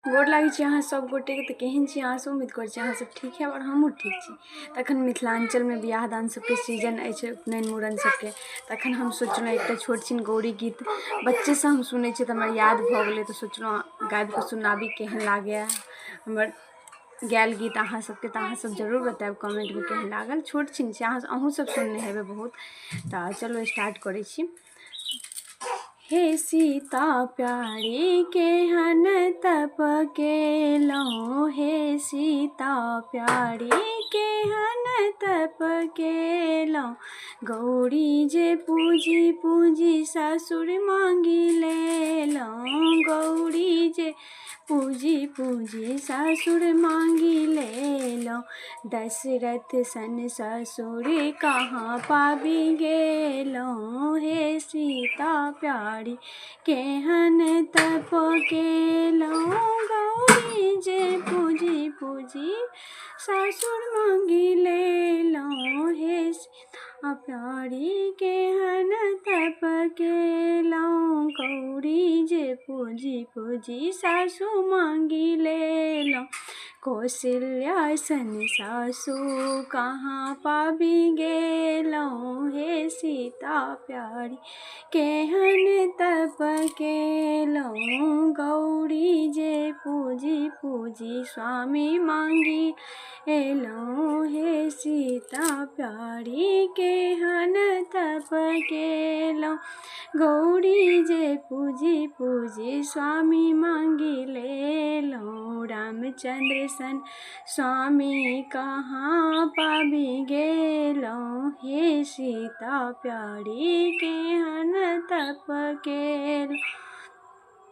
गोर लागै छी अहाँ सब गोटे के। तऽ केहन छी अहाँ सब? उम्मीद करै छी अहाँ सब ठीक है और हमहूँ ठीक छी। तखन मिथिलांचलमे बियाह दान सबके सीजन अछि, उपनयन मूड़न सबके। तखन हम सोचलहुँ एकटा छोट छिन गौरी गीत बच्चेसँ हम सुनै छियै तऽ हमरा याद भऽ गेलै, तऽ सोचलहुँ गाबि कऽ सुनाबी केहन लागैए हमर गायल गीत अहाँ सबके। तऽ अहाँ सब जरूर बतायब कमेंटमे केहन लागल। छोट छिन छी, अहूँ सब सुनने हेबै बहुत। तऽ चलो स्टार्ट करै छी। हे सीता प्यारी केहन तप केलहुँ, हे सीता प्यारी केहन तप केलहुँ। गौरी जे पूजी पूजी ससुर मांगी लेलहुँ, गौरी जे पूजी पूजी ससुर मांगी लेलहुँ। दशरथ सन ससुर कहाँ पाबि गेलहुँ, हे सीता प्यारी केहन तप केलहुँ। गौरी जे पूजी पूजी ससुर मांगी लेलहुँ, हे सीता प्यारी केहन तप केलहुँ। गौरी जे पूजी पूजी सासु मांगी लेलहुँ, कौशल्या सन सासु कहाँ पाबि गेलहुँ, हे सीता प्यारी केहन तप केलहुँ। गौरी जे पूजी पूजी स्वामी मांगी एलहुँ, हे सीता प्यारी केहन तप केलहुँ। गौरी जे पूजी पूजी स्वामी मांगी लेलहुँ, रामचंद्र सन स्वामी कहाँ पाबि गेलहुँ, हे सीता प्यारी केहन तप केलहुँ।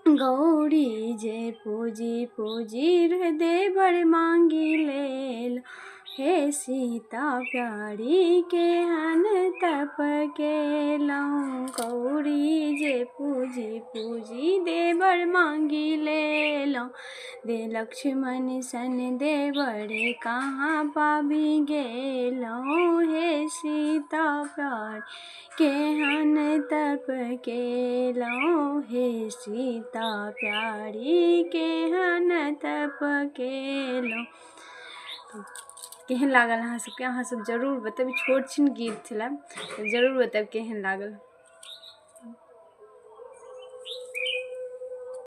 गौरी जे पूजी पूजी देवर मांगी लेलहुँ, हे सीता प्यारी केहन तप केलहुँ। गौरी जे पूजी पूजी देवर मांगी लेलहुँ, दे लक्ष्मण सन देवर कहाँ पाबि गेलहुँ, हे सीता प्यारी केहन तप केलहुँ, हे सीता प्यारी केहन तप केलहुँ। केहन लागल अहाँ सबके? अहाँ सब जरूर बताबी। छोट छिन गीत छलै, जरूर बतायब केहन लागल।